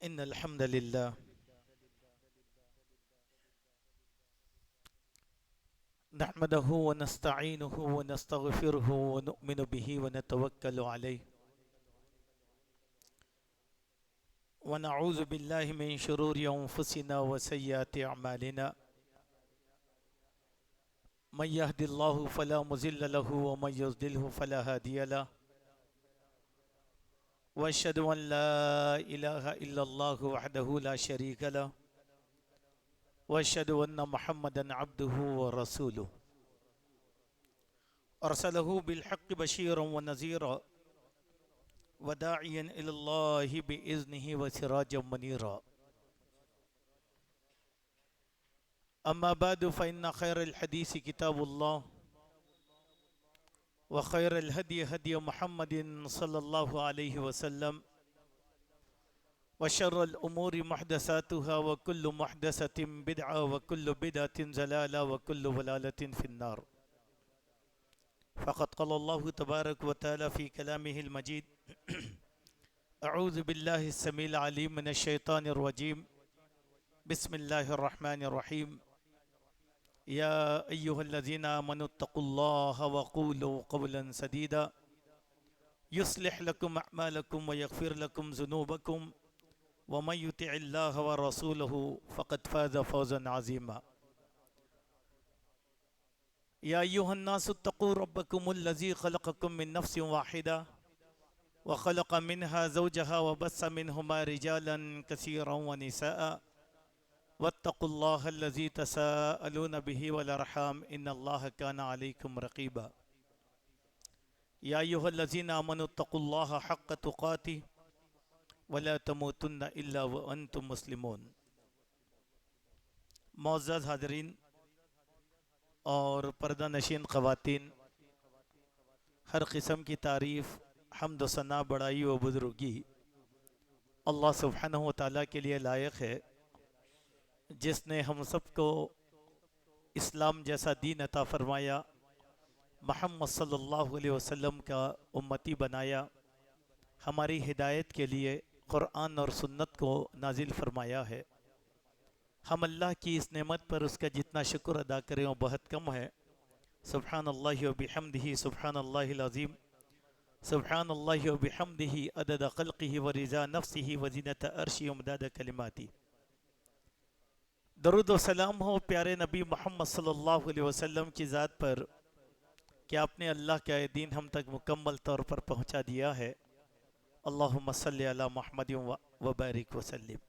इन्नल हम्दुलिल्लाह नहमदुहु व नस्तईनुहु व नस्तगफिरुहु व नुअमिनु बिही व नतवक्कलु अलैहि व नऊज़ु बिल्लाहि मिन शुरूरि अंफुसिना व सय्यिआति अमालिना मन यहदिल्लाहु फला मुज़िल्ल लहु व मन युज़लिल्हु फला हादिय लहु व अशहदु अन ला इलाहा इल्लल्लाहु वहदहु ला शरीका लहु व अशहदु अन्ना मुहम्मदन अब्दुहु व रसूलुहु अरसलहु बिल हक़्क़ि बशीरन व नज़ीरा व दाइयन इलल्लाहि बिइज़्निहि व सिराजम मनीरा अम्मा बादु फ़इन्न खैरल हदीस किताबुल्लाह व खैरल हदी हदी मुहम्मदिन सल्लल्लाहु अलैहि वसल्लम व शर्रल उमूरि मुहदसातुहा व कुल्लु मुहदसतिन बिदअ व कुल्लु बिदअतिन ज़लाला व कुल्लु ज़लालतिन फिन्नार फ़क़द क़ालल्लाहु तबारक व तआला फ़ी कलामिहिल मजीद अऊज़ु बिल्लाहि अस्समीइल अलीम मिनश शैतानिर रजीम बिस्मिल्लाहिर रहमानिर रहीम या अय्युहल्लज़ीना आमनुत्तक़ुल्लाह व क़ूलू क़ौलन सदीदा युस्लिह लकुम अअमालकुम व यग़फ़िर लकुम ज़ुनूबकुम व मन युतिइल्लाह व रसूलहु फ़क़द फ़ाज़ फ़ौज़न अज़ीमा या अय्युहन्नासुत्तक़ू रब्बकुमुल्लज़ी ख़लक़कुम मिन नफ़्सिन वाहिदा व ख़लक़ मिनहा ज़ौजहा व बस्स मिनहुमा रिजालन कसीरन व निसाअ वत्तक़ुल्लाहल्लज़ी तसाअलून बिही वल अर्हाम इन्नल्लाह कान अलैकुम रक़ीबा या अय्युहल्लज़ीना आमनुत्तक़ुल्लाह हक़्क़ तुक़ातिह वला तमूतुन्ना इल्ला व अंतुम मुस्लिमून। मुअज़्ज़ज़ हाज़रीन और पर्दा नशीन ख़वातीन, हर किस्म की तारीफ़ हम्द व सना बड़ाई व बुज़ुर्गी अल्लाह सुब्हानहु व तआला के लिए लायक है, जिसने हम सबको इस्लाम जैसा दीन अता फ़रमाया, मोहम्मद सल्लल्लाहु अलैहि वसल्लम का उम्मती बनाया, हमारी हिदायत के लिए क़ुरआन और सुन्नत को नाजिल फ़रमाया है। हम अल्लाह की इस नेमत पर उसका जितना शुक्र अदा करें वो बहुत कम है। सुब्हानल्लाहि व बिहम्दिही सुब्हानल्लाहिल अज़ीम सुब्हानल्लाहि व बिहम्दिही अदद ख़ल्क़िही व रिज़ा नफ़्सिही व ज़ीनत अर्शिही व मिदाद कलिमातिही। दरूद व सलाम हो प्यारे नबी मोहम्मद सल्लल्लाहु अलैहि वसल्लम की ज़ात पर कि आपने अल्लाह का ये दीन हम तक मुकम्मल तौर पर पहुँचा दिया है। अल्लाहुम्मा सल्लि अला मुहम्मद व बारिक व सल्लिम।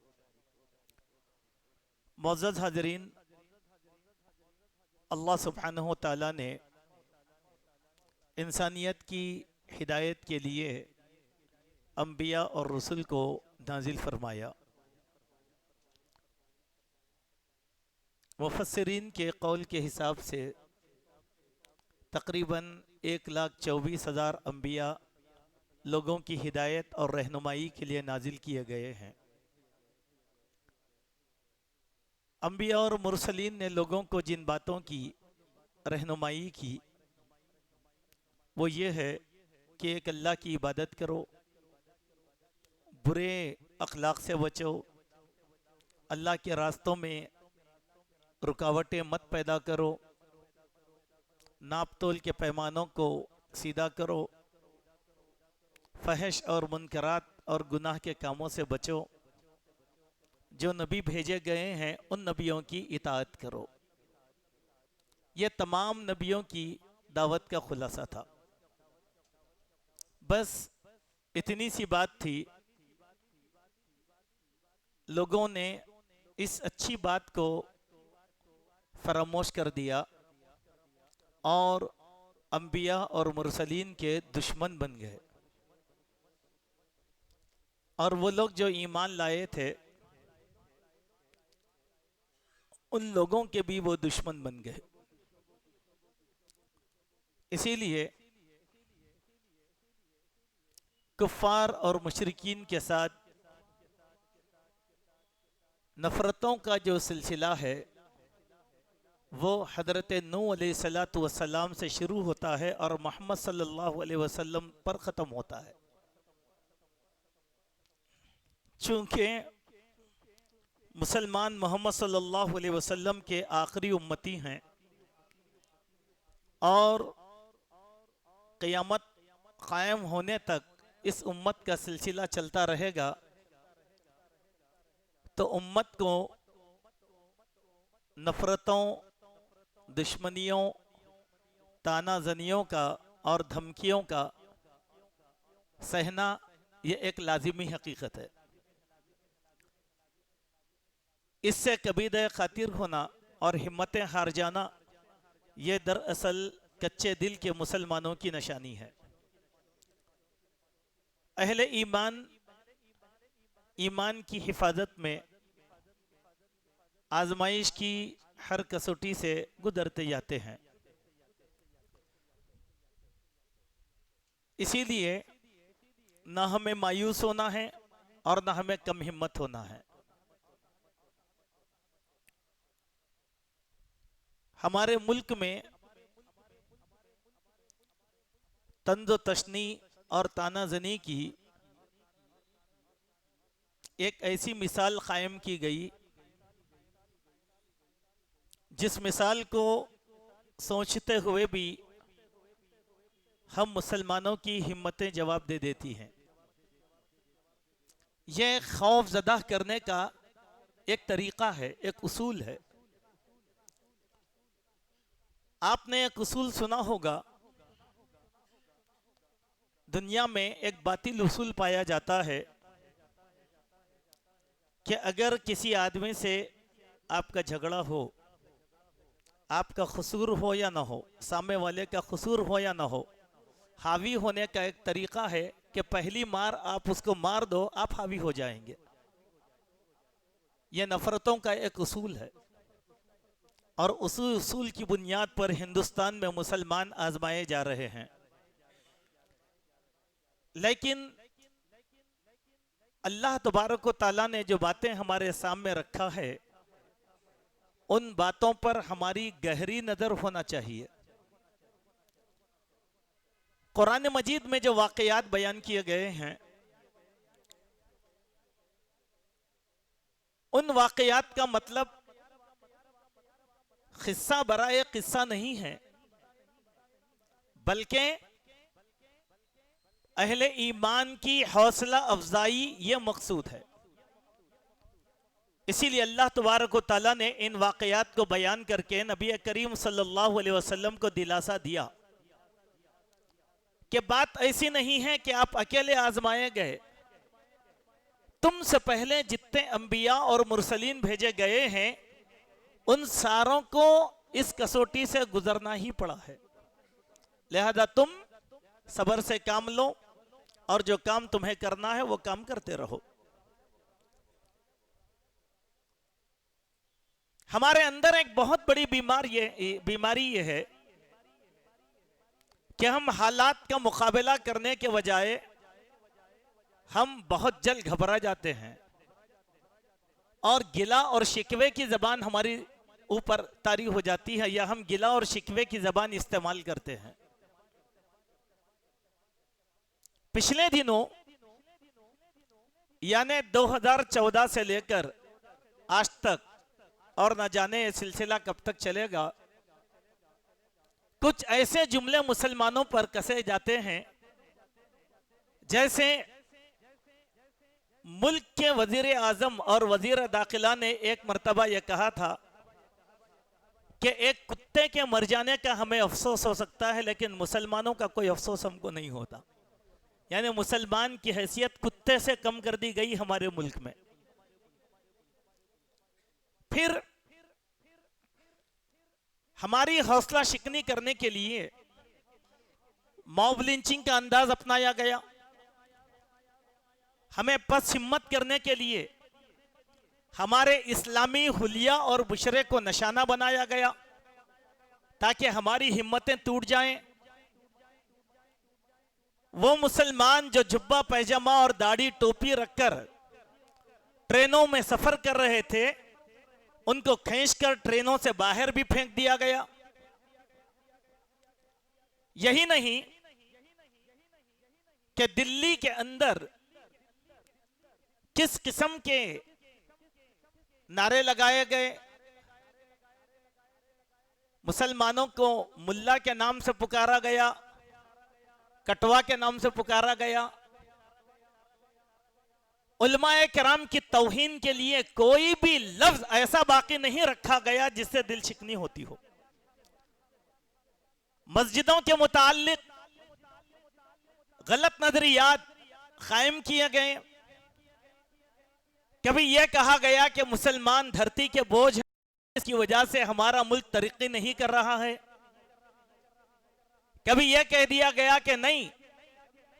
मुअज़्ज़ज़ हाज़रीन, अल्लाह सुब्हानहु व तआला ने इंसानियत की हिदायत के लिए अंबिया और रसूल को नाजिल फरमाया। मुफस्सिरीन के कौल के हिसाब से तकरीबन 1,24,000 अंबिया लोगों की हिदायत और रहनुमाई के लिए नाजिल किए गए हैं। अंबिया और मुरसलीन ने लोगों को जिन बातों की रहनुमाई की वो ये है कि एक अल्लाह की इबादत करो, बुरे अखलाक से बचो, अल्लाह के रास्तों में रुकावटें मत पैदा करो, नाप तोल के पैमानों को सीधा करो, फहश और मुनकरात और गुनाह के कामों से बचो, जो नबी भेजे गए हैं उन नबियों की इताअत करो। ये तमाम नबियों की दावत का खुलासा था। बस इतनी सी बात थी, लोगों ने इस अच्छी बात को फरामोश कर दिया और अंबिया और मुरसलीन के दुश्मन बन गए। और वो लोग जो ईमान लाए थे उन लोगों के भी वो दुश्मन बन गए। इसीलिए कुफ़ार और मुशरिकीन के साथ नफ़रतों का जो सिलसिला है वो हज़रत नूह अलैहिस्सलातु वस्सलाम से शुरू होता है और मोहम्मद सल्लल्लाहु अलैहि वसल्लम पर ख़त्म होता है। चूँकि मुसलमान मोहम्मद सल्लल्लाहु अलैहि वसल्लम के आखिरी उम्मती हैं और क़यामत कायम होने तक इस उम्मत का सिलसिला चलता रहेगा, तो उम्मत को नफ़रतों, दुश्मनियों, तानाजनियों का और धमकियों का सहना ये एक लाजिमी हकीकत है। इससे कबीदे खातिर होना और हिम्मतें हार जाना ये दरअसल कच्चे दिल के मुसलमानों की निशानी है। अहले ईमान ईमान की हिफाजत में आजमाइश की हर कसौटी से गुजरते जाते हैं। इसीलिए ना हमें मायूस होना है और ना हमें कम हिम्मत होना है। हमारे मुल्क में तंज तशनी और तानाजनी की एक ऐसी मिसाल कायम की गई जिस मिसाल को सोचते हुए भी हम मुसलमानों की हिम्मतें जवाब दे देती हैं। यह खौफ ज़दा करने का एक तरीक़ा है, एक उसूल है। आपने एक उसूल सुना होगा, दुनिया में एक बातिल उसूल पाया जाता है कि अगर किसी आदमी से आपका झगड़ा हो, आपका कसूर हो या ना हो, सामने वाले का कसूर हो या ना हो, हावी होने का एक तरीका है कि पहली मार आप उसको मार दो, आप हावी हो जाएंगे। यह नफरतों का एक उसूल है और उस उसूल की बुनियाद पर हिंदुस्तान में मुसलमान आजमाए जा रहे हैं। लेकिन अल्लाह तबारक व तआला ने जो बातें हमारे सामने रखा है, उन बातों पर हमारी गहरी नजर होना चाहिए। कुरान मजीद में जो वाकयात बयान किए गए हैं, उन वाकयात का मतलब किस्सा बराए किस्सा नहीं है, बल्कि अहले ईमान की हौसला अफजाई ये मकसूद है। इसीलिए अल्लाह तबारक व तआला ने इन वाकयात को बयान करके नबी करीम सल्लल्लाहु अलैहि वसल्लम को दिलासा दिया कि बात ऐसी नहीं है कि आप अकेले आजमाए गए, तुमसे पहले जितने अंबिया और मुरसलीन भेजे गए हैं उन सारों को इस कसौटी से गुजरना ही पड़ा है। लिहाजा तुम सब्र से काम लो और जो काम तुम्हें करना है वो काम करते रहो। हमारे अंदर एक बहुत बड़ी बीमारी ये है कि हम हालात का मुकाबला करने के बजाय हम बहुत जल्द घबरा जाते हैं और गिला और शिकवे की जबान हमारी ऊपर तारी हो जाती है, या हम गिला और शिकवे की जबान इस्तेमाल करते हैं। पिछले दिनों यानी 2014 से लेकर आज तक, और न जाने ये सिलसिला कब तक चलेगा, कुछ ऐसे जुमले मुसलमानों पर कसे जाते हैं जैसे मुल्क के वजीर आजम और वजीर दाखिला ने एक मर्तबा यह कहा था कि एक कुत्ते के मर जाने का हमें अफसोस हो सकता है, लेकिन मुसलमानों का कोई अफसोस हमको नहीं होता। यानी मुसलमान की हैसियत कुत्ते से कम कर दी गई हमारे मुल्क में। फिर हमारी हौसला शिकनी करने के लिए मॉब लिंचिंग का अंदाज अपनाया गया। हमें पस हिम्मत करने के लिए हमारे इस्लामी हुलिया और बुशरे को निशाना बनाया गया ताकि हमारी हिम्मतें टूट जाएं। वो मुसलमान जो जुब्बा पैजामा और दाढ़ी टोपी रखकर ट्रेनों में सफर कर रहे थे, उनको खींचकर ट्रेनों से बाहर भी फेंक दिया गया। यही नहीं कि दिल्ली के अंदर किस किस्म के नारे लगाए गए, मुसलमानों को मुल्ला के नाम से पुकारा गया, कटवा के नाम से पुकारा गया। उलमाए किराम की तौहीन के लिए कोई भी लफ्ज ऐसा बाकी नहीं रखा गया जिससे दिल शिकनी होती हो। मस्जिदों के मुताल्लिक गलत नजरियात कायम किए गए। कभी यह कहा गया कि मुसलमान धरती के बोझ हैं, इसकी वजह से हमारा मुल्क तरक्की नहीं कर रहा है। कभी यह कह दिया गया कि नहीं,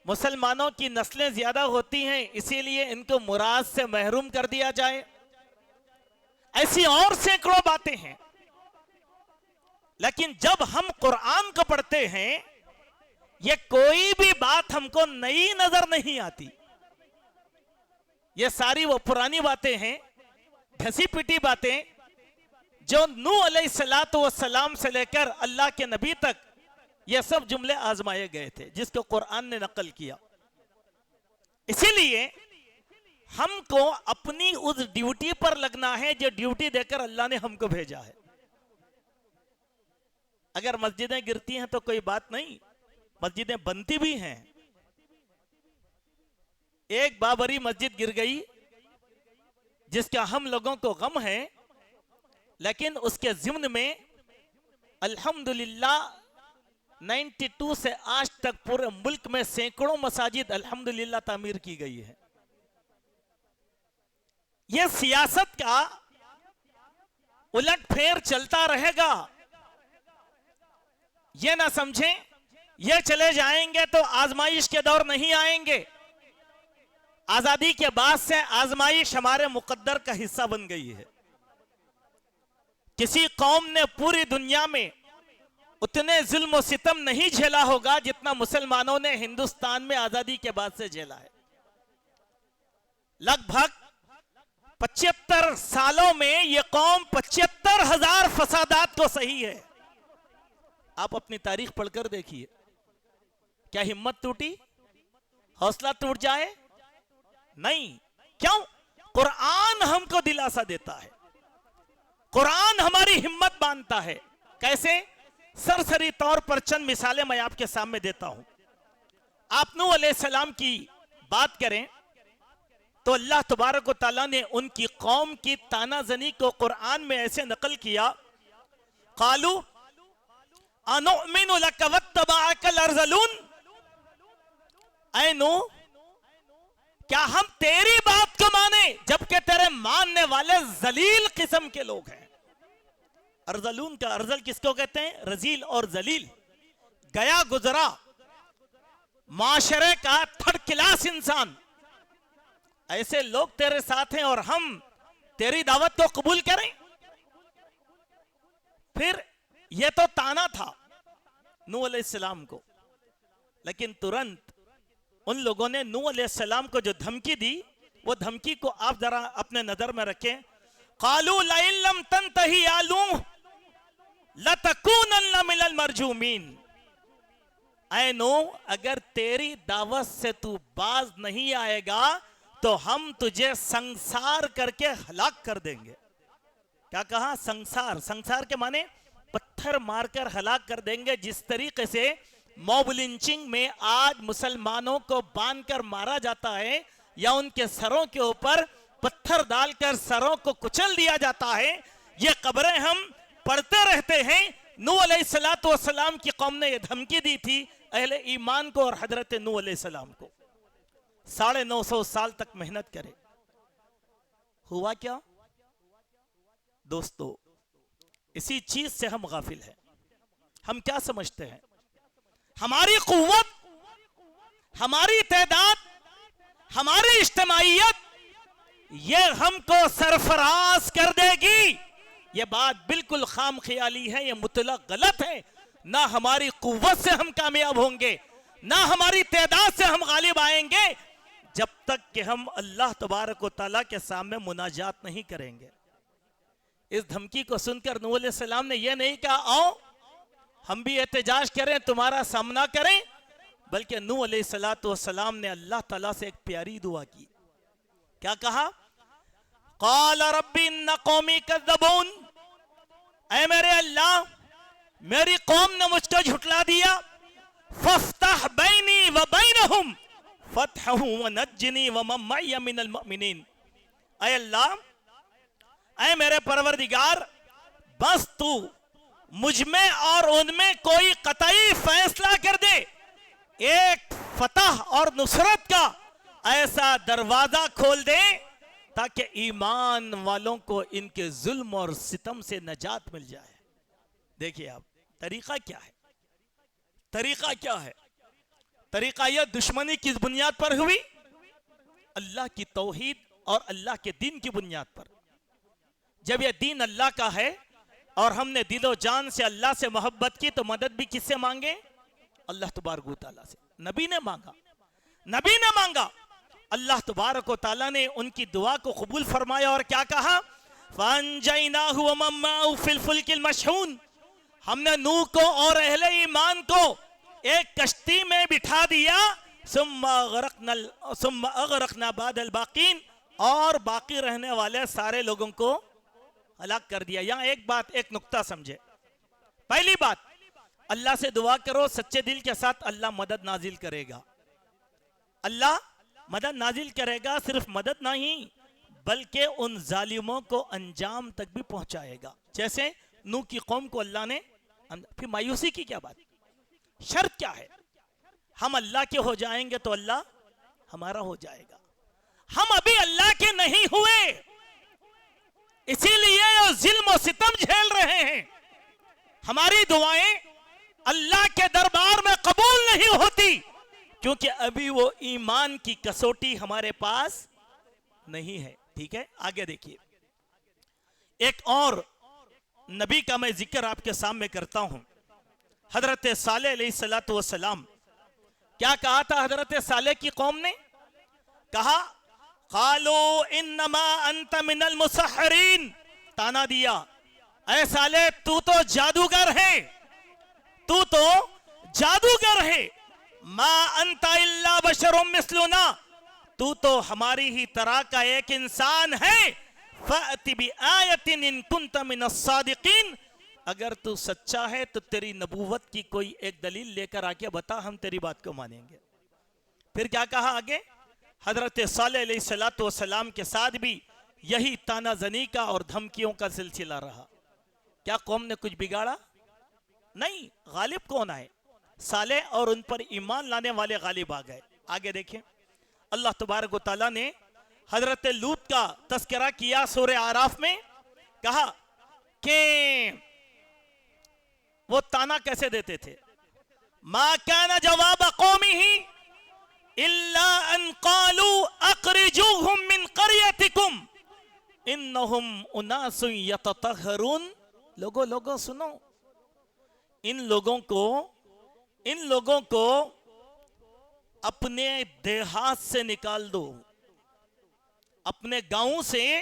मुसलमानों की नस्लें ज्यादा होती हैं, इसीलिए इनको मुराद से महरूम कर दिया जाए। ऐसी और सैकड़ों बातें हैं। लेकिन जब हम कुरान को पढ़ते हैं, यह कोई भी बात हमको नई नजर नहीं आती। ये सारी वो पुरानी बातें हैं, घसी पिटी बातें, जो नूह अलैहिस्सलातु वस्सलाम से लेकर अल्लाह के नबी तक ये सब जुमले आजमाए गए थे, जिसको कुरान ने नकल किया। इसीलिए हमको अपनी उस ड्यूटी पर लगना है जो ड्यूटी देकर अल्लाह ने हमको भेजा है। अगर मस्जिदें गिरती हैं तो कोई बात नहीं, मस्जिदें बनती भी हैं। एक बाबरी मस्जिद गिर गई जिसका हम लोगों को गम है, लेकिन उसके ज़िम्न में अल्हम्दुलिल्लाह 92 से आज तक पूरे मुल्क में सैकड़ों मसाजिद अल्हम्दुलिल्लाह तामीर की गई है। यह सियासत का उलटफेर चलता रहेगा। यह ना समझें ये चले जाएंगे तो आजमाइश के दौर नहीं आएंगे। आजादी के बाद से आजमाइश हमारे मुकद्दर का हिस्सा बन गई है। किसी कौम ने पूरी दुनिया में उतने जुल्म और सितम नहीं झेला होगा जितना मुसलमानों ने हिंदुस्तान में आजादी के बाद से झेला है। लगभग 75 सालों में यह कौम 75,000 फसादात को सही है। आप अपनी तारीख पढ़कर देखिए, क्या हिम्मत टूटी, हौसला टूट जाए? नहीं। क्यों? कुरान हमको दिलासा देता है, कुरान हमारी हिम्मत बांधता है। कैसे? सरसरी तौर पर चंद मिसालें मैं आपके सामने देता हूं। आप नूह अलैहिस्सलाम की बात करें तो अल्लाह तबारक व तआला ने उनकी कौम की तानाजनी को कुरान में ऐसे नकल किया, कालू अनुमिनु लक वत्तबअकल अरज़लून, ऐ नूह क्या हम तेरी बात को माने जबकि तेरे मानने वाले जलील किस्म के लोग हैं। अर्जलून का अर्जल किसको कहते हैं? रजील और जलील, गया गुजरा, माशरे का थर्ड क्लास इंसान। ऐसे लोग तेरे साथ हैं और हम तेरी दावत को कबूल करें? फिर यह तो ताना था नूह अलैहिस्सलाम को, लेकिन तुरंत उन लोगों ने नूह अलैहिस्सलाम को जो धमकी दी, वो धमकी को आप जरा अपने नजर में रखें। कालू लइन लम तंतही या नूह लतकूनन्न मिनल मरजूमीन, ऐ नूह अगर तेरी दावत से तू बाज नहीं आएगा तो हम तुझे संसार करके हलाक कर देंगे। क्या कहा? संसार। संसार के माने पत्थर मारकर हलाक कर देंगे। जिस तरीके से मॉब लिंचिंग में आज मुसलमानों को बांधकर मारा जाता है या उनके सरों के ऊपर पत्थर डालकर सरों को कुचल दिया जाता है, ये कब्रें हम पढ़ते रहते हैं। नूह अलैहिस्सलातु वस्सलाम की कौम ने यह धमकी दी थी अहले ईमान को और हजरत नूह अलैहिस्सलाम को। 950 साल तक मेहनत करे, हुआ क्या? दोस्तों, इसी चीज से हम गाफिल हैं। हम क्या समझते हैं? हमारी कुव्वत, हमारी तादाद, हमारी इज्तिमाइयत ये हमको सरफराज कर देगी। ये बात बिल्कुल खाम ख्याली है, ये मुतलक गलत है। ना हमारी कुव्वत से हम कामयाब होंगे, ना हमारी तादाद से हम गालिब आएंगे, जब तक कि हम अल्लाह तबारक व तआला के सामने मुनाजात नहीं करेंगे। इस धमकी को सुनकर नूह अलैहिस्सलाम ने यह नहीं कहा आओ हम भी एहतजाज करें, तुम्हारा सामना करें, बल्कि नूह अलैहिस्सलातु वस्सलाम ने अल्लाह ताला से एक प्यारी दुआ की। क्या कहा? क़ाल रब्बी इन्न क़ौमी कज़्ज़बून, ऐ मेरे अल्लाह मेरी कौम ने मुझको झुटला दिया। फफ्तह बैनी व बैनहुम फतहु व नज्जनी व मम मअय मिनल मुमिनीन। ऐ अल्लाह, ऐ मेरे परवरदिगार, बस तू मुझ में और उनमें कोई कतई फैसला कर दे, एक फतह और नुसरत का ऐसा दरवाजा खोल दे ताकि ईमान वालों को इनके जुल्म और सितम से नजात मिल जाए। देखिए आप, तरीका क्या है? तरीका क्या है? तरीका यह दुश्मनी किस बुनियाद पर हुई? अल्लाह की तौहीद और अल्लाह के दीन की बुनियाद पर। जब यह दीन अल्लाह का है और हमने दिलो जान से अल्लाह से मोहब्बत की तो मदद भी किससे मांगे? अल्लाह तबारक व तआला से। नबी ने मांगा, नबी ने मांगा, अल्लाह तबारक व तआला ने उनकी दुआ को कबूल फरमाया और क्या कहा? फअनजयनाहु व मन मअहु फिल फुल्किल मशहून, हमने नूह को और अहले ईमान को एक कश्ती में बिठा दिया। सुम्मा अगरकना बादल बाकीन, और बाकी रहने वाले सारे लोगों को हलाक कर दिया। यहां एक बात, एक नुक्ता समझे। पहली बात, अल्लाह से दुआ करो सच्चे दिल के साथ, अल्लाह मदद नाजिल करेगा। अल्लाह मदद नाजिल करेगा, सिर्फ मदद नहीं बल्कि उन जालिमों को अंजाम तक भी पहुंचाएगा। जैसे नूह की कौम को अल्लाह ने, फिर मायूसी की क्या बात? शर्त क्या है? हम अल्लाह के हो जाएंगे तो अल्लाह हमारा हो जाएगा। हम अभी अल्लाह के नहीं हुए, इसीलिए वो जुल्म और सितम झेल रहे हैं। हमारी दुआएं अल्लाह के दरबार में कबूल नहीं होती क्योंकि अभी वो ईमान की कसौटी हमारे पास नहीं है। ठीक है, आगे देखिए। एक और नबी का मैं जिक्र आपके सामने करता हूं। हजरत सालेह अलैहिस्सलातु वस्सलाम, क्या कहा था हजरत सालेह की कौम ने? कहा, क़ालू इन्नमा अंत मिनल मुसहरीन, ताना दिया, ऐ सालेह तू तो जादूगर है, तू तो जादूगर है। मा अंता इल्ला बशरुम मिस्लुना, तू तो हमारी ही तरह का एक इंसान है। फ़अति बिआयतिन इन कुंत मिनस सादिकीन, अगर तू सच्चा है तो तेरी नबूवत की कोई एक दलील लेकर आके बता, हम तेरी बात को मानेंगे। फिर क्या कहा आगे? हजरत सालेह अलैहिस्सलातु वस्सलाम के साथ भी यही तानाजनी का और धमकियों का सिलसिला रहा। क्या कौम ने कुछ बिगाड़ा? नहीं। गालिब कौन आए? सालेह और उन पर ईमान लाने वाले गालिब आ गए। आगे देखें, अल्लाह तबारक व तआला ने हजरत लूत का तस्करा किया सूरह आराफ में। कहा कि वो ताना कैसे देते थे? मा काना जवाब कौमिही इल्ला अन क़ालू अखरिजूहुम मिन क़रयतिकुम इन्नहुम उनासुन यततहरून। लोगों सुनो, इन लोगों को अपने देहात से निकाल दो, अपने गांव से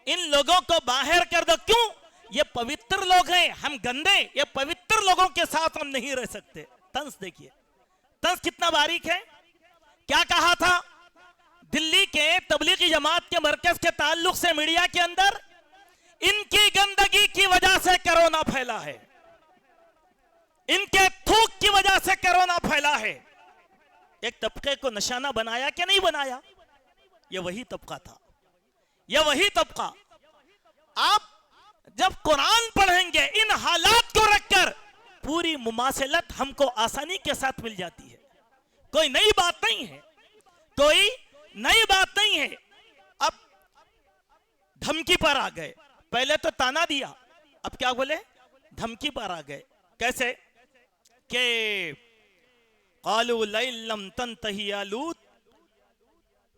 इन लोगों को बाहर कर दो। क्यों? ये पवित्र लोग हैं, हम गंदे, ये पवित्र लोगों के साथ हम नहीं रह सकते। तंस देखिए, तंस कितना बारीक है। क्या कहा था दिल्ली के तबलीगी जमात के मरकज के ताल्लुक से मीडिया के अंदर? इनकी गंदगी की वजह से कोरोना फैला है, इनके थूक की वजह से कोरोना फैला है। एक तबके को निशाना बनाया कि नहीं बनाया? ये वही तबका था, ये वही तबका। आप जब कुरान पढ़ेंगे इन हालात को रखकर पूरी मुमासलत हमको आसानी के साथ मिल जाती है। कोई नई बात नहीं है, कोई नई बात नहीं है। अब धमकी पर आ गए, पहले तो ताना दिया, अब क्या बोले? धमकी पर आ गए। कैसे? के क़ालू लम तंतही या लूत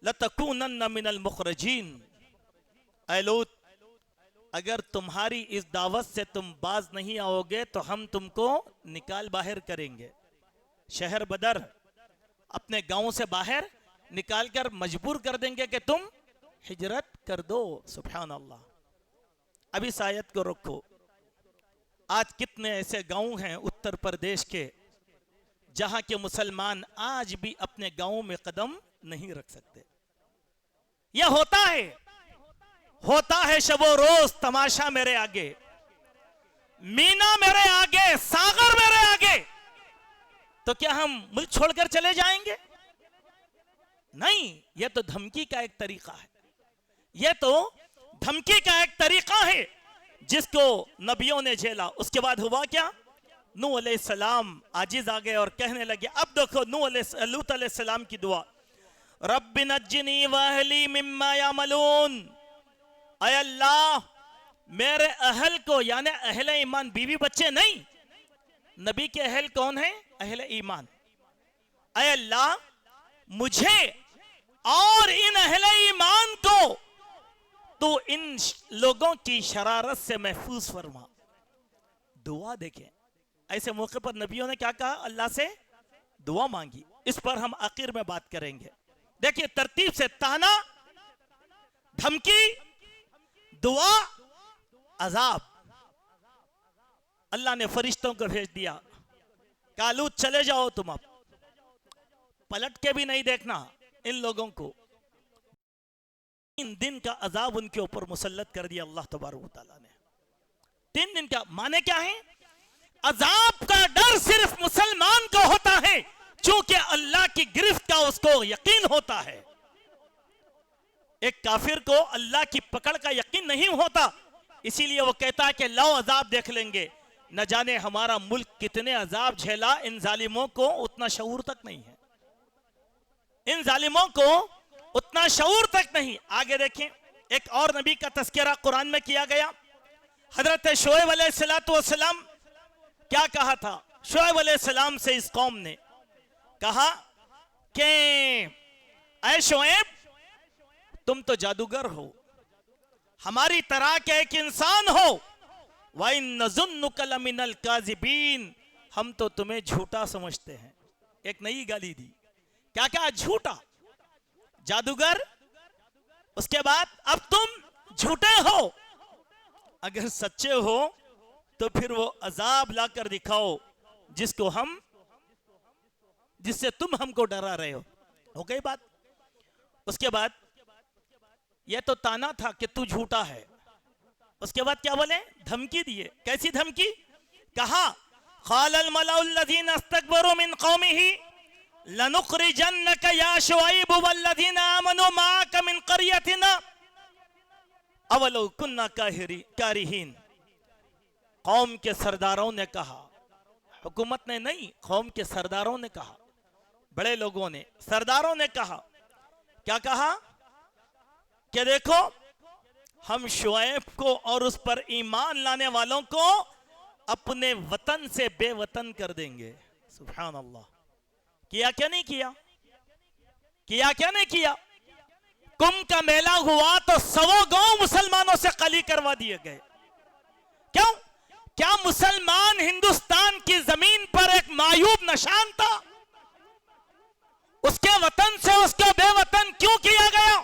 लतकूनन्न मिनल मुखरजीन। ऐ लूत, अगर तुम्हारी इस दावत से तुम बाज नहीं आओगे तो हम तुमको निकाल बाहर करेंगे। शहर बदर, अपने गांव से बाहर निकालकर मजबूर कर देंगे कि तुम हिजरत कर दो। सुभान अल्लाह। अब इस आयत को रखो। आज कितने ऐसे गांव हैं उत्तर प्रदेश के जहां के मुसलमान आज भी अपने गांव में कदम नहीं रख सकते। यह होता है, होता है शबो रोज तमाशा मेरे आगे, मीना मेरे आगे, सागर मेरे आगे, तो क्या हम मुल्क छोड़कर चले जाएंगे? नहीं, यह तो धमकी का एक तरीका है, यह तो धमकी का एक तरीका है जिसको नबियों ने झेला। उसके बाद हुआ क्या? नूह अलैहिस्सलाम आजिज आ गए और कहने लगे, अब देखो लूत अलैहिस्सलाम की दुआ, रब्बि नज्जिनी व अहली मिम्मा यामलून, ऐ अल्लाह मेरे अहल को, यानी अहले ईमान, बीवी बच्चे नहीं, नबी के अहल कौन है? अहले ईमान। ऐ अल्लाह मुझे और इन अहले ईमान को तो इन लोगों की शरारत से महफूज फरमा। दुआ देखें, ऐसे मौके पर नबियों ने क्या कहा? अल्लाह से दुआ मांगी। इस पर हम आखिर में बात करेंगे। देखिए तरतीब से, ताना, धमकी, दुआ, अजाब। अल्लाह ने फरिश्तों को भेज दिया, कालूत चले जाओ तुम, अब पलट के भी नहीं देखना इन लोगों को। 3 दिन का अजाब उनके ऊपर मुसल्लत कर दिया अल्लाह तबारक व तआला ने। 3 दिन का माने क्या है? अजाब का डर सिर्फ मुसलमान को होता है, चूंकि अल्लाह की गिरफ्त का उसको यकीन होता है। एक काफिर को अल्लाह की पकड़ का यकीन नहीं होता, इसीलिए वो कहता है कि लो अजाब देख लेंगे। न जाने हमारा मुल्क कितने अजाब झेला, इन जालिमों को उतना शऊर तक नहीं है, इन जालिमों को उतना शऊर तक नहीं। आगे देखें, एक और नबी का तज़किरा कुरान में किया गया। हजरत शोएब अलैहिस्सलाम क्या कहा था? शोएब अलैहिस्सलाम से इस कौम ने कहा कि ऐ शोएब, तुम तो जादूगर हो, हमारी तरह के एक इंसान हो, वाइन नज़ुन्नुका लमिनल काज़िबीन, हम तो तुम्हें झूठा समझते हैं। एक नई गाली दी। क्या क्या? झूठा, जादूगर, उसके बाद अब तुम झूठे हो। अगर सच्चे हो तो फिर वो अजाब लाकर दिखाओ जिससे तुम हमको डरा रहे हो गई बात। उसके बाद यह तो ताना था कि तू झूठा है, उसके बाद क्या बोले? धमकी दिए। कैसी धमकी? कहा, क़ालल मलाउल लज़ीना इस्तकबरू मिन क़ौमिही लनुख़रिजन्नका या शुआइब वल्लज़ीना आमनू माअका मिन क़रयतिना अवलौ कुन्ना कारिहीन। कौम के सरदारों ने कहा, हुकूमत ने नहीं, कौम के सरदारों ने कहा, बड़े लोगों ने, सरदारों ने कहा, क्या कहा? कि देखो हम शुआइब को और उस पर ईमान लाने वालों को अपने वतन से बेवतन कर देंगे। सुभान अल्लाह। किया क्या नहीं किया? किया क्या नहीं किया? कुंभ का मेला हुआ तो 100 गांव मुसलमानों से खाली करवा दिए गए। क्यों? क्या मुसलमान हिंदुस्तान की जमीन पर एक मायूब निशान था? उसके वतन से उसको बेवतन क्यों किया गया?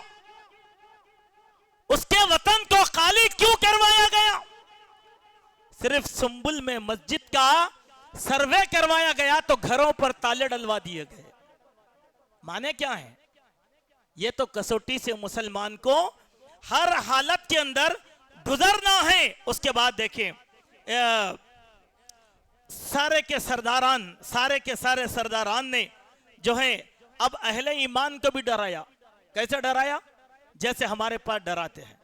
उसके वतन को खाली क्यों करवाया गया? सिर्फ सुंबुल में मस्जिद का सर्वे करवाया गया तो घरों पर ताले डलवा दिए गए। माने क्या है? यह तो कसौटी से मुसलमान को हर हालत के अंदर गुजरना है। उसके बाद देखें, सारे के सारे सरदारान ने जो है अब अहले ईमान को भी डराया। कैसे डराया? जैसे हमारे पास डराते हैं।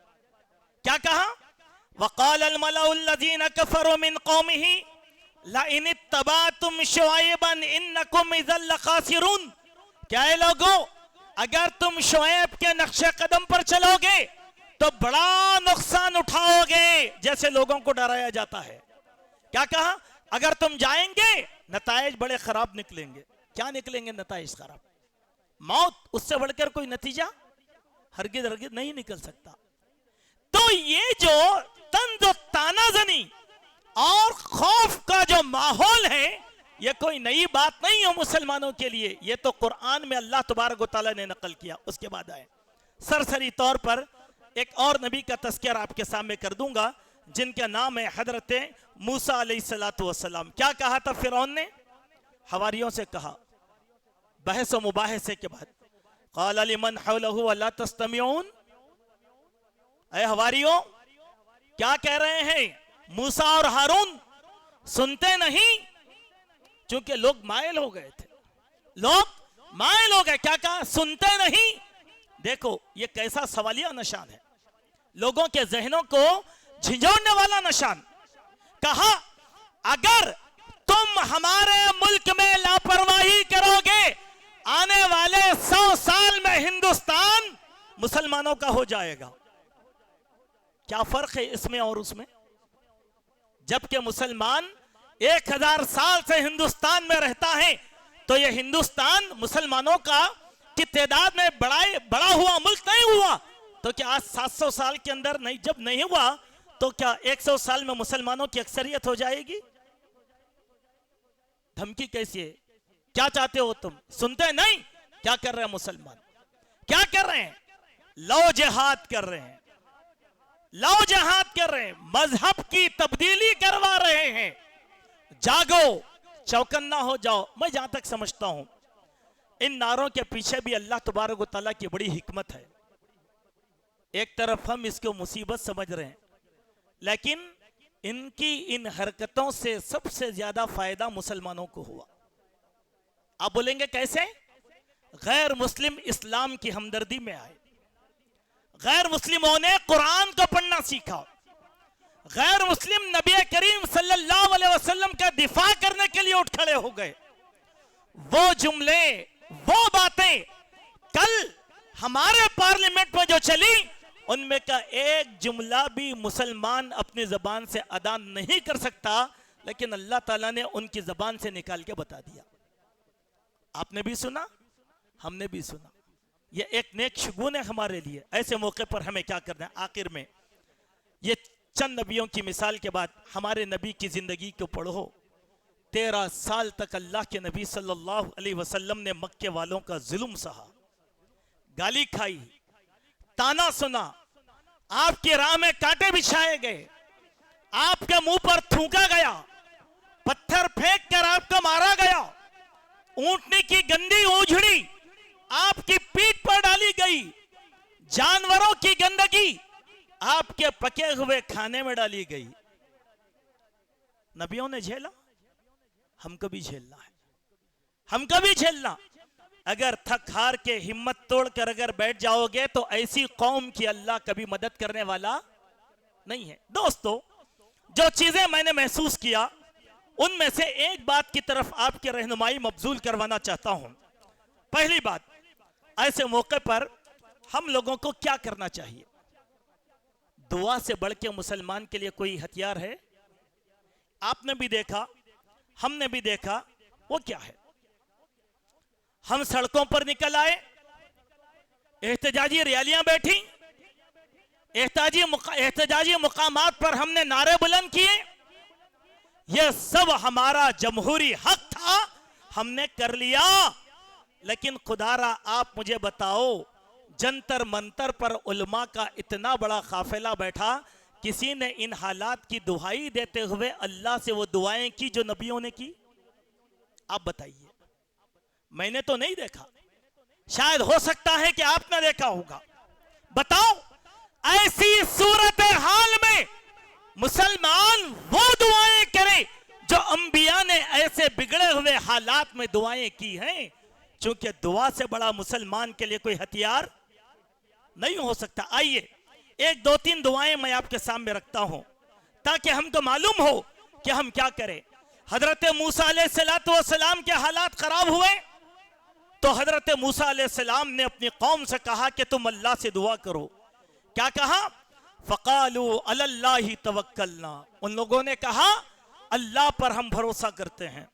क्या कहा? वक़ालल मलाउल लज़ीना कफ़रू मिन क़ौमिही लइन इत्तबाअतुम शुआइबन इन्नकुम इज़ल लख़ासिरून। क्या है लोगों, अगर तुम शुआइब के नक्शे कदम पर चलोगे तो बड़ा नुकसान उठाओगे, जैसे लोगों को डराया जाता है। क्या कहा? अगर तुम जाएंगे नताइज बड़े खराब निकलेंगे। क्या निकलेंगे नताइज खराब? मौत, उससे बढ़कर कोई नतीजा हरगिज हरगिज नहीं निकल सकता। तो ये जो तंज तानाजनी और खौफ का जो माहौल है, ये कोई नई बात नहीं है मुसलमानों के लिए। ये तो कुरान में अल्लाह तबारक व तआला ने नकल किया। उसके बाद आए सरसरी तौर पर एक और नबी का तज़किरा आपके सामने कर दूंगा, जिनका नाम है हजरत मूसा अलैहिस्सलातु वस्सलाम। क्या कहा था फिरौन ने? हवारियों से कहा, बहस व मुबाहसे के बाद, क़ाल लिमन हौलहु अला तस्तमिऊन, अरे हवारियों, क्या कह रहे हैं? मूसा और हारून सुनते नहीं, क्योंकि लोग मायल हो गए थे। लोग मायल हो गए। क्या कहा? सुनते नहीं। देखो ये कैसा सवालिया निशान है, लोगों के जहनों को झिझोड़ने वाला निशान। कहा अगर तुम हमारे मुल्क में लापरवाही करोगे, आने वाले 100 साल में हिंदुस्तान मुसलमानों का हो जाएगा। क्या फर्क है इसमें और उसमें? जबकि मुसलमान 1000 साल से हिंदुस्तान में रहता है, तो यह हिंदुस्तान मुसलमानों का की तादाद में बड़ा हुआ मुल्क नहीं हुआ। तो क्या आज 700 साल के अंदर नहीं, जब नहीं हुआ, तो क्या 100 साल में मुसलमानों की अक्सरियत हो जाएगी? धमकी कैसी है? क्या चाहते हो तुम? सुनते नहीं। क्या कर रहे हैं मुसलमान? क्या कर रहे हैं? लव जिहाद कर रहे हैं, लव जिहाद कर रहे हैं, मजहब की तब्दीली करवा रहे हैं। जागो, चौकन्ना हो जाओ। मैं जहां तक समझता हूं, इन नारों के पीछे भी अल्लाह तबारक व तआला की बड़ी हिकमत है। एक तरफ हम इसको मुसीबत समझ रहे हैं, लेकिन इनकी इन हरकतों से सबसे ज्यादा फायदा मुसलमानों को हुआ। आप बोलेंगे कैसे? गैर मुस्लिम इस्लाम की हमदर्दी में आए, गैर मुस्लिमों ने कुरान को पढ़ना सीखा, गैर मुस्लिम नबी करीम सल्लल्लाहु अलैहि वसल्लम का दिफा करने के लिए उठ खड़े हो गए। वो जुमले, वो बातें कल हमारे पार्लियामेंट में जो चली, उनमें का एक जुमला भी मुसलमान अपनी जबान से अदा नहीं कर सकता, लेकिन अल्लाह ताला ने उनकी जबान से निकाल के बता दिया। आपने भी सुना, हमने भी सुना। ये एक नेक शुगुन है हमारे लिए। ऐसे मौके पर हमें क्या करना है? आखिर में ये चंद नबियों की मिसाल के बाद हमारे नबी की जिंदगी को पढ़ो। 13 साल तक अल्लाह के नबी सल्लल्लाहु अलैहि वसल्लम ने मक्के वालों का जुल्म सहा, गाली खाई, ताना सुना, आपकी राह में कांटे बिछाए गए, आपके मुंह पर थूका गया, पत्थर फेंक कर आपको मारा गया, ऊंटनी की गंदी ओझड़ी आपकी पीठ पर डाली गई, जानवरों की गंदगी आपके पके हुए खाने में डाली गई। नबियों ने झेला, हमको भी झेलना है, हमको भी झेलना। अगर थक हार के हिम्मत तोड़कर अगर बैठ जाओगे तो ऐसी कौम की अल्लाह कभी मदद करने वाला नहीं है। दोस्तों, जो चीजें मैंने महसूस किया, उनमें से एक बात की तरफ आपकी रहनुमाई मबजूल करवाना चाहता हूं। पहली बात, ऐसे मौके पर हम लोगों को क्या करना चाहिए? दुआ से बढ़ के मुसलमान के लिए कोई हथियार है? आपने भी देखा, हमने भी देखा, वो क्या है? हम सड़कों पर निकल आए, एहतजाजी रैलियां बैठी, एहतजाजी मुकामात पर हमने नारे बुलंद किए। यह सब हमारा जमहूरी हक था, हमने कर लिया। लेकिन खुदारा आप मुझे बताओ, जंतर मंतर पर उलमा का इतना बड़ा काफिला बैठा, किसी ने इन हालात की दुहाई देते हुए अल्लाह से वो दुआएं की जो नबियों ने की? आप बताइए। मैंने तो नहीं देखा, शायद हो सकता है कि आपने देखा होगा। बताओ, ऐसी सूरत हाल में मुसलमान वो दुआएं करे जो अंबिया ने ऐसे बिगड़े हुए हालात में दुआएं की हैं, क्योंकि दुआ से बड़ा मुसलमान के लिए कोई हथियार नहीं हो सकता। आइए, एक दो तीन दुआएं मैं आपके सामने रखता हूं, ताकि हमको मालूम हो कि हम क्या करें। हजरत मूसा अलैहिस्सलाम के हालात खराब हुए, तो हजरत मूसा अलैहिस्सलाम ने अपनी कौम से कहा कि तुम अल्लाह से दुआ करो। क्या कहा? फ़क़ालू अलल्लाहि तवक्कलना। उन लोगों ने कहा, अल्लाह पर हम भरोसा करते हैं।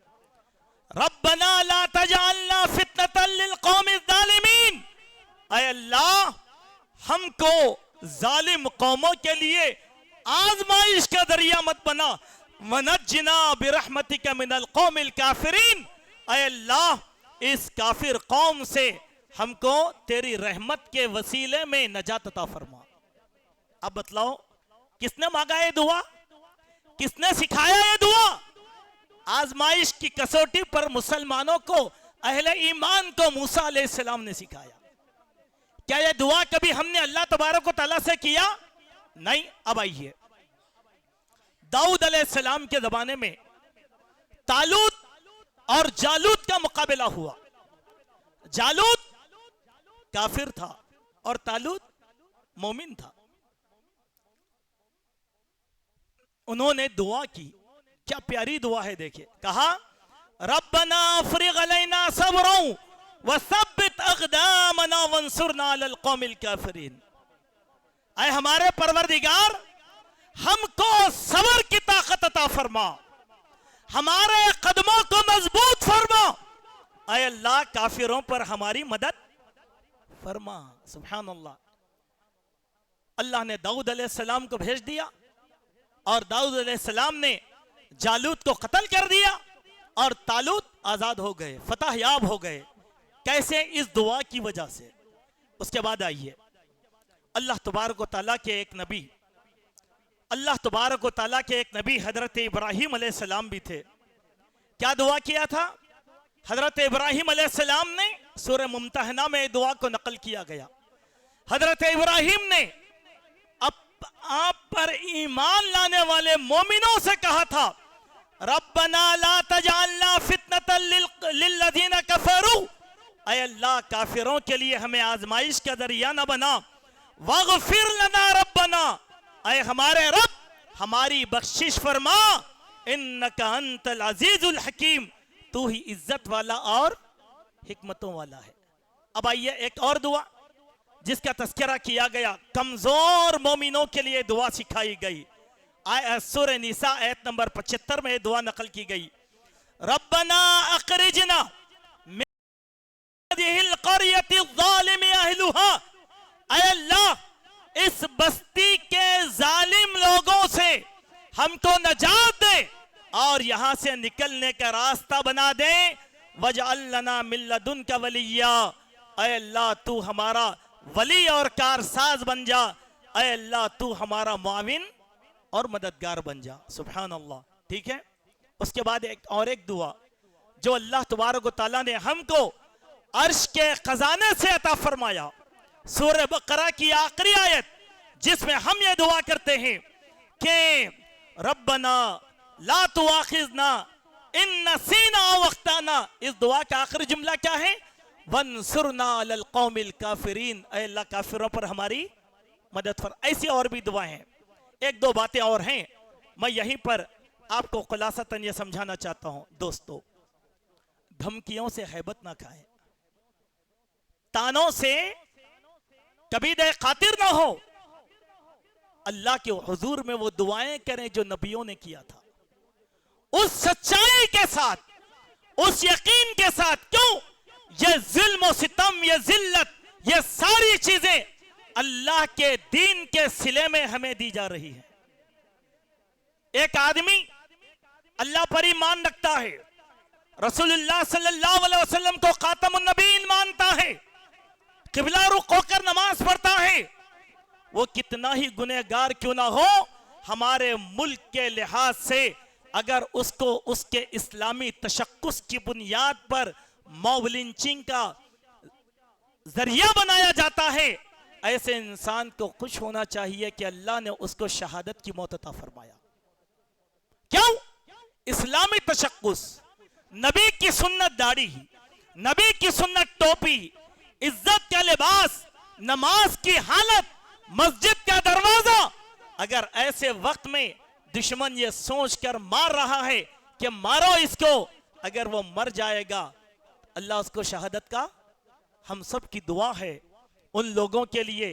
रब्बना ला तजअलना फितनतल लिल कौमिज़ ज़ालिमीन। ऐ अल्लाह, हमको जालिम कौमों के लिए आजमाइश का दरिया मत बना। वनज्जिना बिरहमतिका मिनल कौमिल काफिरीन। ऐ अल्लाह, इस काफिर कौम से हमको तेरी रहमत के वसीले में नजात अता फरमा। अब बतलाओ, किसने मांगा ये दुआ? किसने सिखाया ये दुआ? आजमाइश की कसौटी पर मुसलमानों को, अहले ईमान को मूसा अलैहिस्सलाम ने सिखाया। क्या ये दुआ कभी हमने अल्लाह तबारक व तआला से किया? नहीं। अब आइए, दाऊद अलैहिस्सलाम के जमाने में तालूत और जालूत का मुकाबला हुआ। जालूत काफिर था और तालूत मोमिन था। उन्होंने दुआ की, क्या प्यारी दुआ है, देखिए, कहा रब्बना अफ़रिग़ अलैना सब्रन वसब्बित अक़दामना वंसुरना अलल क़ौमिल काफ़िरीन। ऐ हमारे परवरदिगार, हमको सब्र की ताकत अता फरमा, हमारे कदमों को मजबूत फरमा। ऐ अल्लाह, काफिरों पर हमारी मदद फरमा। सुभान अल्लाह। अल्लाह ने दाऊद अलैहिस्सलाम को भेज दिया और दाऊद अलैहिस्सलाम ने जालूत को कत्ल कर दिया और तालूत आजाद हो गए, फतह याब हो गए। कैसे? इस दुआ की वजह से। उसके बाद आइए, अल्लाह तबारक व तआला के एक नबी, अल्लाह तबारक व तआला के एक नबी हजरत इब्राहिम अलैहिस्सलाम भी थे। क्या दुआ किया था हजरत इब्राहिम अलैहिस्सलाम ने? सूरह मुम्तहना में दुआ को नकल किया गया। हजरत इब्राहिम ने आप पर ईमान लाने वाले मोमिनों से कहा था, रब्बना ला तजअलना फितनतन लिल्लज़ीना कफरू। ऐ अल्लाह, काफिरों के लिए हमें आजमाइश का दरिया न बना। वग़फिर लना रब्बना, ऐ हमारे रब, हमारी बख्शिश फरमा। इन्नका अंतल अजीजुल हकीम, तू ही इज्जत वाला और हिकमतों वाला है। अब आइए, एक और दुआ जिसका तस्करा किया गया, कमजोर मोमिनों के लिए दुआ सिखाई गई। सूरह निसा आयत नंबर 75 में दुआ नकल की गई, रब्बना अखरिजना मिन हाज़िहिल क़रयति ज़ालिमि अहलुहा। ऐ अल्लाह, इस बस्ती के जालिम लोगों से हमको नजात दे और यहां से निकलने का रास्ता बना दे। वजअल लना मिन लदुनका वलिया। ऐ अल्लाह, तू हमारा वली और कारसाज बन जा। ऐ अल्लाह, तू हमारा मुआविन और मददगार बन जा। सुभान अल्लाह। ठीक है। उसके बाद एक दुआ जो अल्लाह तबारक व तआला ने हमको अर्श के खजाने से अता फरमाया, सूरह बकरा की आखिरी आयत, जिसमें हम ये दुआ करते हैं कि रब्बना ला तुआखिजना इन नसीना औ अख्ताना। इस दुआ का आखिरी जुमला क्या है? वंसुरना अलल कौमिल काफिरीन। ऐ अल्लाह, काफिरों पर हमारी मदद फर। ऐसी और भी दुआएं हैं, एक दो बातें और हैं, मैं यहीं पर आपको खुलासतन ये समझाना चाहता हूं। दोस्तों, धमकियों से हैबत ना खाएं, तानों से कभी दे खातिर ना हो। अल्लाह के हुजूर में वो दुआएं करें जो नबियों ने किया था, उस सच्चाई के साथ, उस यकीन के साथ। क्यों? ये जुल्म सितम, ये जिल्लत, ये सारी चीजें अल्लाह के दीन के सिले में हमें दी जा रही है। एक आदमी अल्लाह पर ईमान रखता है, रसूलुल्लाह सल्लल्लाहु अलैहि वसल्लम को खातमुन नबीन मानता है, किबला रुख होकर नमाज पढ़ता है, वो कितना ही गुनहगार क्यों ना हो, हमारे मुल्क के लिहाज से अगर उसको उसके इस्लामी तशक्कुस की बुनियाद पर मॉब लिंचिंग का जरिया बनाया जाता है, ऐसे इंसान को खुश होना चाहिए कि अल्लाह ने उसको शहादत की मौत अता फरमाया। क्यों? इस्लामी तशक्कुस, नबी की सुन्नत दाढ़ी, नबी की सुन्नत टोपी, इज्जत का लिबास, नमाज की हालत, मस्जिद का दरवाजा। अगर ऐसे वक्त में दुश्मन ये सोचकर मार रहा है कि मारो इसको, अगर वो मर जाएगा, अल्लाह उसको शहादत का, हम सब की दुआ है उन लोगों के लिए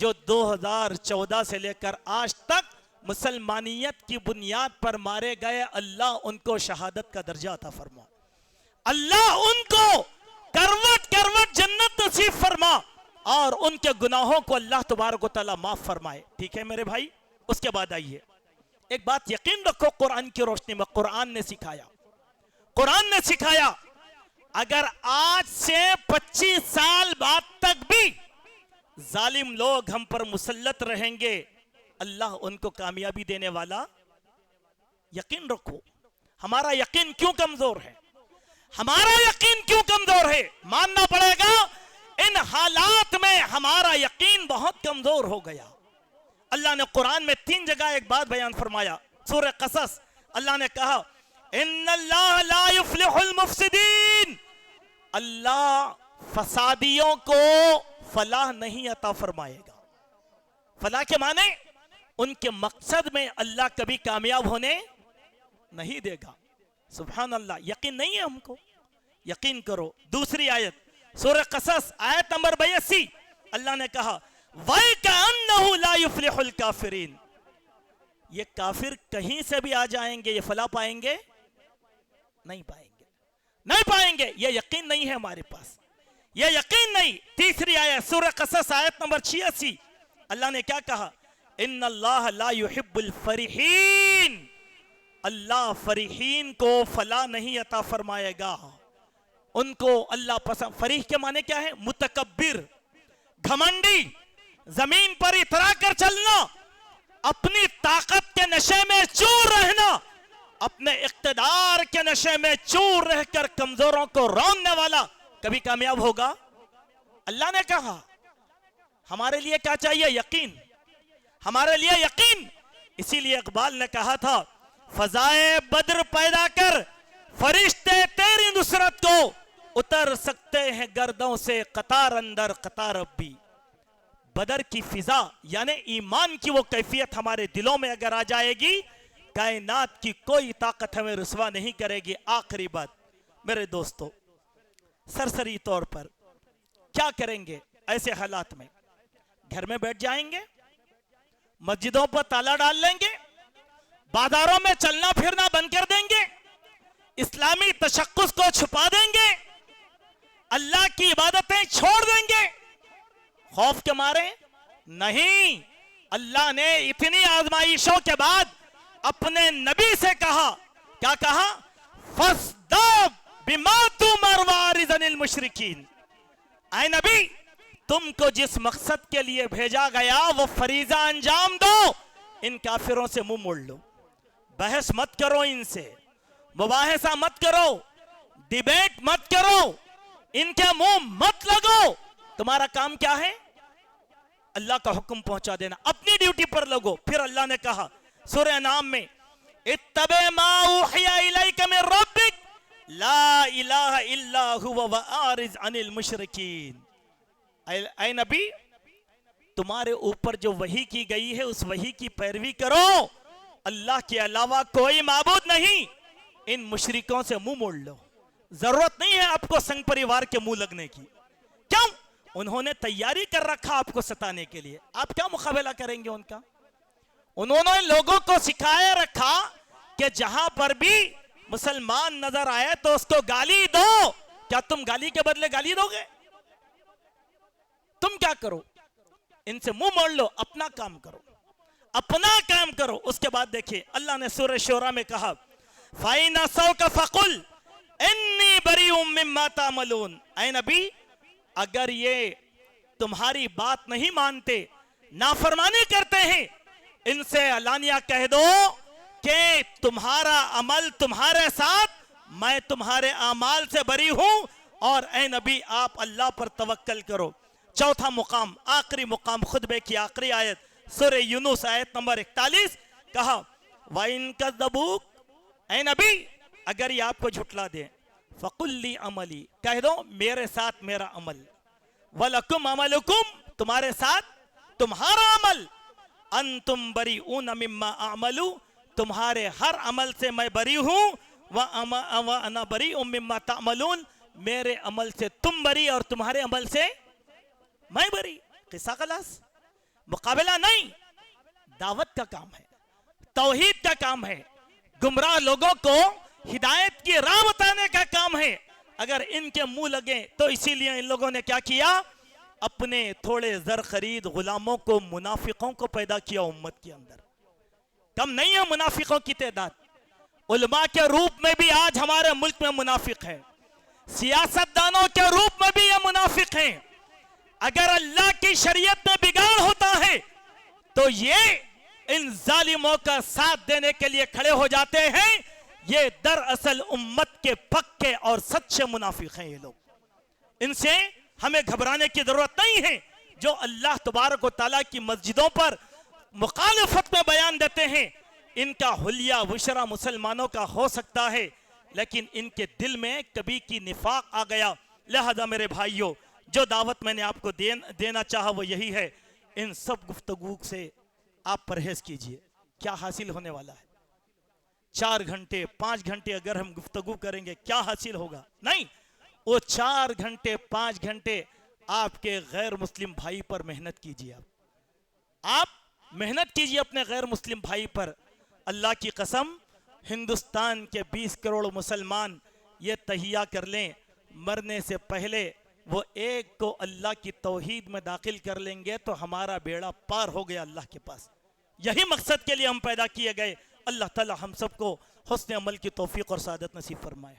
जो 2014 से लेकर आज तक मुसलमानियत की बुनियाद पर मारे गए। अल्लाह उनको शहादत का दर्जा अता फरमा, अल्लाह उनको करवट करवट जन्नत नसीब फरमा और उनके गुनाहों को अल्लाह तबारक व तआला माफ फरमाए। ठीक है मेरे भाई। उसके बाद आइए, एक बात यकीन रखो, कुरान की रोशनी में कुरान ने सिखाया, कुरान ने सिखाया, अगर आज से 25 साल बाद तक भी जालिम लोग हम पर मुसल्लत रहेंगे, अल्लाह उनको कामयाबी देने वाला। यकीन रखो। हमारा यकीन क्यों कमजोर है? हमारा यकीन क्यों कमजोर है? मानना पड़ेगा, इन हालात में हमारा यकीन बहुत कमजोर हो गया। अल्लाह ने कुरान में 3 जगह एक बात बयान फरमाया। सूरह कसस अल्लाह ने कहा इन्नल्लाह ला युफ्लिहुल मुफसिदीन, अल्लाह फसादियों को फलाह नहीं अता फरमाएगा। फलाह के माने उनके मकसद में अल्लाह कभी कामयाब होने नहीं देगा। सुभान अल्लाह, यकीन नहीं है हमको? यकीन करो। दूसरी आयत सूरह कसस आयत नंबर 82 अल्लाह ने कहा वैकअन्नहु ला युफ्लिहुल काफिरीन, ये काफिर कहीं से भी आ जाएंगे, ये फलाह पाएंगे नहीं पाएंगे, नहीं पाएंगे। ये यकीन नहीं है हमारे पास, ये यकीन नहीं। तीसरी आयत सूरह कसस आयत नंबर 86 अल्लाह ने क्या कहा इन्नल्लाह ला युहिब्बुल फरीहीन, अल्लाह फरीहीन को फलाह नहीं अता फरमाएगा। उनको अल्लाह पसंद। फरीह के माने क्या है? मुतकब्बिर, घमंडी, जमीन पर इतरा कर चलना, अपनी ताकत के नशे में चूर रहना, अपने इख्तिदार के नशे में चूर रहकर कमजोरों को रौंदने वाला कभी कामयाब होगा? अल्लाह ने कहा हमारे लिए क्या चाहिए? यकीन, हमारे लिए यकीन। इसीलिए इकबाल ने कहा था फजाए बद्र पैदा कर फरिश्ते तेरी नुसरत को उतर सकते हैं गर्दों से कतार अंदर कतार अब भी। बदर की फिजा यानी ईमान की वो कैफियत हमारे दिलों में अगर आ जाएगी, कायनात की कोई ताकत हमें रुसवा नहीं करेगी। आखिरी बात मेरे दोस्तों, सरसरी तौर पर क्या करेंगे ऐसे हालात में? घर में बैठ जाएंगे, मस्जिदों पर ताला डाल लेंगे, बाजारों में चलना फिरना बंद कर देंगे, इस्लामी तशक्कुस को छुपा देंगे, अल्लाह की इबादतें छोड़ देंगे खौफ के मारे? नहीं, अल्लाह ने इतनी आजमाइशों के बाद अपने नबी से कहा, क्या कहा? फस्दा बिमा तुमर वारिज़निल मुशरिकीन, ऐ नबी तुमको जिस मकसद के लिए भेजा गया वो फरीजा अंजाम दो, इन काफिरों से मुंह मोड़ लो, बहस मत करो, इनसे मुबाहिसा मत करो, डिबेट मत करो, इनके मुंह मत लगो। तुम्हारा काम क्या है? अल्लाह का हुक्म पहुंचा देना, अपनी ड्यूटी पर लगो। फिर अल्लाह ने कहा सूरह नाम में इत्तबे मा उहिया इलैका मिर रब्बिक ला इलाहा इल्ला हुवा वआरिज अनिल मुशरिकीन, ऐ नबी तुम्हारे ऊपर जो वही की गई है उस वही की पैरवी करो, अल्लाह के अलावा कोई माबूद नहीं। इन मुशरिकों से मुंह मोड़ लो, जरूरत नहीं है आपको संग परिवार के मुंह लगने की। क्यों? उन्होंने तैयारी कर रखा आपको सताने के लिए, आप क्या मुकाबला करेंगे उनका? उन्होंने लोगों को सिखाया रखा कि जहां पर भी मुसलमान नजर आए तो उसको गाली दो। क्या तुम गाली के बदले गाली दोगे? तुम क्या करो? इनसे मुंह मोड़ लो, अपना काम करो, अपना काम करो। उसके बाद देखिए अल्लाह ने सूरह शूरा में कहा फाइना सौ का फकुल इन्नी बरीउम मिम्मा तामलून, ऐ नबी अगर ये तुम्हारी बात नहीं मानते, नाफरमानी करते हैं, इनसे अलानिया कह दो कि तुम्हारा अमल तुम्हारे साथ, मैं तुम्हारे अमाल से बरी हूं, और ऐ नबी आप अल्लाह पर तवक्कल करो। चौथा मुकाम, आखिरी मुकाम, खुतबे की आखिरी आयत सूरह यूनुस आयत नंबर 41 कहा वाइन कज़्ज़बूक, ऐ नबी अगर ये आपको झुटला दे, फकुल्ली अमली, कह दो मेरे साथ मेरा अमल, वलकुम अमलुकुम, तुम्हारे साथ तुम्हारा अमल, अंतुम बरीऊन मिम्मा अमलू, तुम्हारे हर अमल से मैं बरी हूं, व अना बरीउम मिम्मा तामलून, मेरे अमल से तुम बरी और तुम्हारे अमल से मैं बरी। किस्सा खलास, मुकाबला नहीं, दावत का काम है, तौहीद का काम है, गुमराह लोगों को हिदायत की राह बताने का काम है। अगर इनके मुंह लगे तो इसीलिए इन लोगों ने क्या किया? अपने थोड़े जर खरीद गुलामों को, मुनाफिकों को पैदा किया उम्मत के अंदर। कम नहीं है मुनाफिकों की तादाद, उलमा के रूप में भी आज हमारे मुल्क में मुनाफिक है, सियासतदानों के रूप में भी ये मुनाफिक हैं। अगर अल्लाह की शरीयत में बिगाड़ होता है तो ये इन जालिमों का साथ देने के लिए खड़े हो जाते हैं। ये दरअसल उम्मत के पक्के और सच्चे मुनाफिक हैं ये लोग, इनसे हमें घबराने की जरूरत नहीं है। जो अल्लाह तबारक व तआला की मस्जिदों पर मुखालिफत में बयान देते हैं। इनका हुलिया बुशरा मुसलमानों का हो सकता है, लेकिन इनके दिल में कभी की निफाक आ गया। लिहाजा मेरे भाइयों, जो दावत मैंने आपको देना चाहा वो यही है, इन सब गुफ्तगू से आप परहेज कीजिए। क्या हासिल होने वाला है? 4 घंटे 5 घंटे अगर हम गुफ्तगू करेंगे, क्या हासिल होगा? नहीं, वो 4 घंटे 5 घंटे आपके गैर मुस्लिम भाई पर मेहनत कीजिए। आप मेहनत कीजिए अपने गैर मुस्लिम भाई पर। अल्लाह की कसम, हिंदुस्तान के 20 करोड़ मुसलमान ये तहिया कर लें, मरने से पहले वो एक को अल्लाह की तौहीद में दाखिल कर लेंगे तो हमारा बेड़ा पार हो गया अल्लाह के पास। यही मकसद के लिए हम पैदा किए गए। अल्लाह ताला हम सबको हुस्न अमल की तौफीक और सादत नसीब फरमाए।